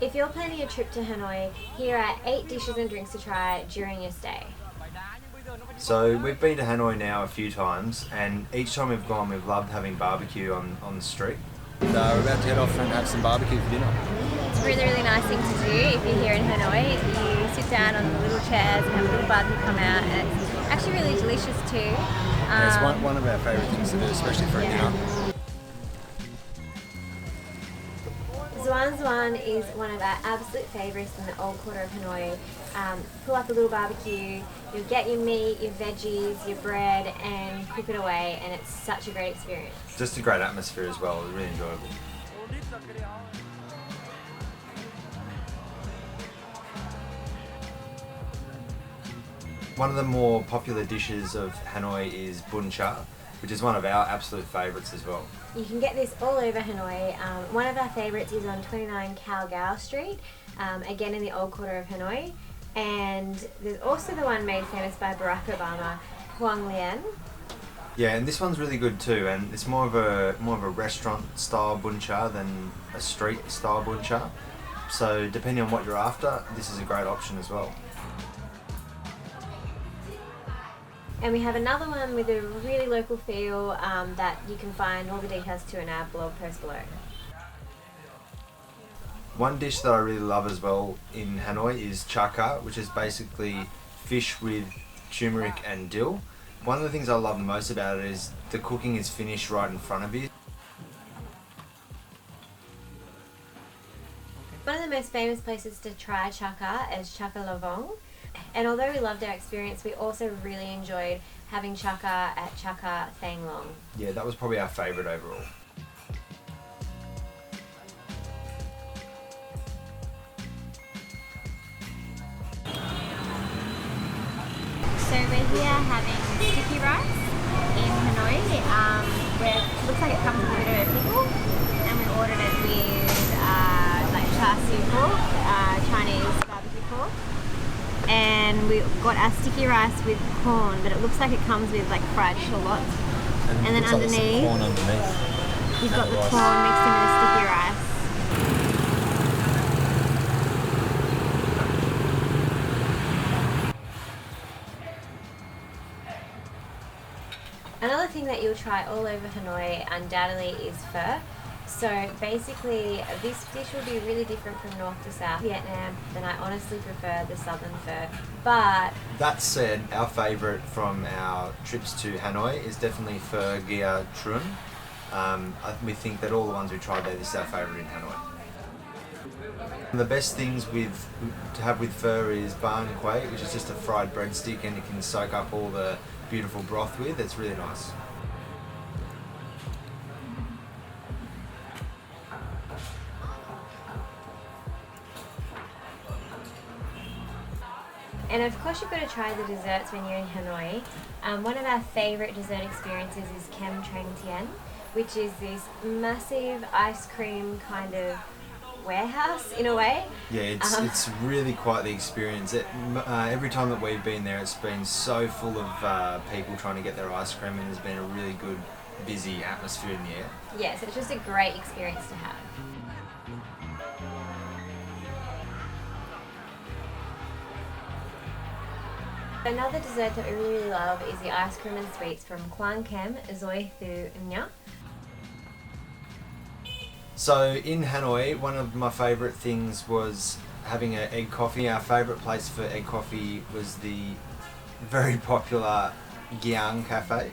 If you're planning a trip to Hanoi, here are 8 dishes and drinks to try during your stay. So we've been to Hanoi now a few times, and each time we've gone we've loved having barbecue on the street. We're about to head off and have some barbecue for dinner. It's a really, really nice thing to do if you're here in Hanoi. You sit down on the little chairs and have a little barbecue come out, and it's actually really delicious too. It's one of our favourite things to do, especially for a dinner. Zuan Zuan is one of our absolute favourites in the old quarter of Hanoi. Pull up a little barbecue, you'll get your meat, your veggies, your bread, and cook it away, and it's such a great experience. Just a great atmosphere as well, really enjoyable. One of the more popular dishes of Hanoi is Bun Cha, which is one of our absolute favourites as well. You can get this all over Hanoi. One of our favourites is on 29 Khao Gao Street, again in the old quarter of Hanoi. And there's also the one made famous by Barack Obama, Huang Lian. Yeah, and this one's really good too, and it's more of a restaurant style bun cha than a street style bun cha. So depending on what you're after, this is a great option as well. And we have another one with a really local feel that you can find all the details to in our blog post below. One dish that I really love as well in Hanoi is chaka, which is basically fish with turmeric and dill. One of the things I love the most about it is the cooking is finished right in front of you. One of the most famous places to try chaka is Chaka Lavong. And although we loved our experience, we also really enjoyed having chaka at Chaka Thang Long. Yeah, that was probably our favourite overall. So we're here having sticky rice in Hanoi. Where it looks like it comes with a bit of a pickle, and we ordered it with like char siu pork, Chinese barbecue pork, and we got our sticky rice with corn, but it looks like it comes with like fried shallots, and then underneath, corn underneath. You've got the corn mixed in with the sticky rice. Another thing that you'll try all over Hanoi undoubtedly is pho. So basically this dish will be really different from north to south Vietnam, and I honestly prefer the southern pho. But that said, our favourite from our trips to Hanoi is definitely pho gia trun. We think that all the ones we tried there, this is our favourite in Hanoi. And the best things to have with pho is Bun Cha, which is just a fried breadstick, and you can soak up all the beautiful broth with. It's really nice. And of course you've got to try the desserts when you're in Hanoi. One of our favourite dessert experiences is Kem Trang Tien, which is this massive ice cream kind of warehouse in a way. Yeah, it's really quite the experience. Every time that we've been there, it's been so full of people trying to get their ice cream, and there's been a really good, busy atmosphere in the air. Yeah, so it's just a great experience to have. Another dessert that we really love is the ice cream and sweets from Quang Kem Zoi Thu Nha. So in Hanoi, one of my favourite things was having an egg coffee. Our favourite place for egg coffee was the very popular Giang Cafe.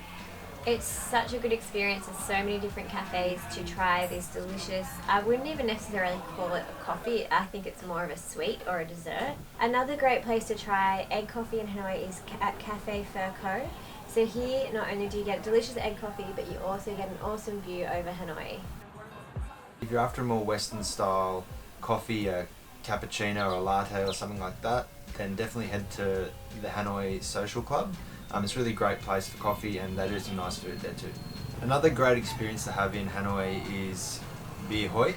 It's such a good experience. There's so many different cafes to try this delicious, I wouldn't even necessarily call it a coffee, I think it's more of a sweet or a dessert. Another great place to try egg coffee in Hanoi is at Cafe Pho Co. So here not only do you get delicious egg coffee, but you also get an awesome view over Hanoi. If you're after a more Western style coffee, a cappuccino or a latte or something like that, then definitely head to the Hanoi Social Club. It's a really great place for coffee, and they do some nice food there too. Another great experience to have in Hanoi is Bia Hoi.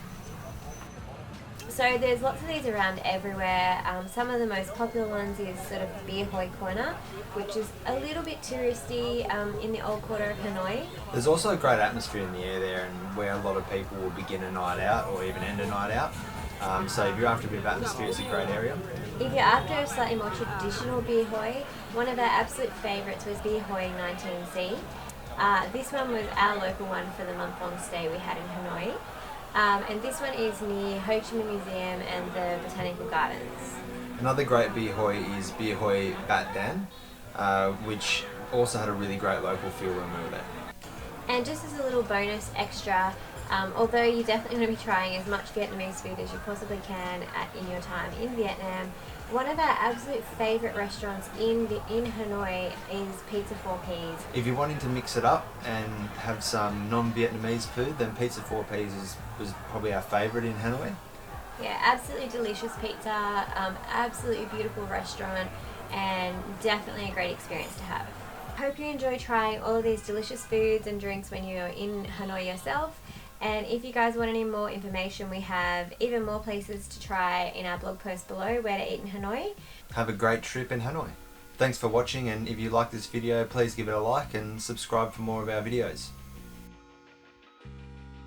So there's lots of these around everywhere. Some of the most popular ones is sort of Bia Hoi Corner, which is a little bit touristy in the old quarter of Hanoi. There's also a great atmosphere in the air there, and where a lot of people will begin a night out or even end a night out. So if you're after a bit of atmosphere, it's a great area. If you're after a slightly more traditional Bia Hoi, one of our absolute favourites was Bia Hoi 19C. This one was our local one for the month-long stay we had in Hanoi. And this one is near Ho Chi Minh Museum and the Botanical Gardens. Another great Bia Hoi is Bia Hoi Bat Dan, which also had a really great local feel when we were there. And just as a little bonus extra, although you definitely want to be trying as much Vietnamese food as you possibly can in your time in Vietnam, one of our absolute favourite restaurants in Hanoi is Pizza 4Ps. If you're wanting to mix it up and have some non-Vietnamese food, then Pizza 4Ps was probably our favourite in Hanoi. Yeah, absolutely delicious pizza, absolutely beautiful restaurant, and definitely a great experience to have. Hope you enjoy trying all of these delicious foods and drinks when you're in Hanoi yourself. And if you guys want any more information, we have even more places to try in our blog post below, where to eat in Hanoi. Have a great trip in Hanoi. Thanks for watching, and if you like this video, please give it a like and subscribe for more of our videos.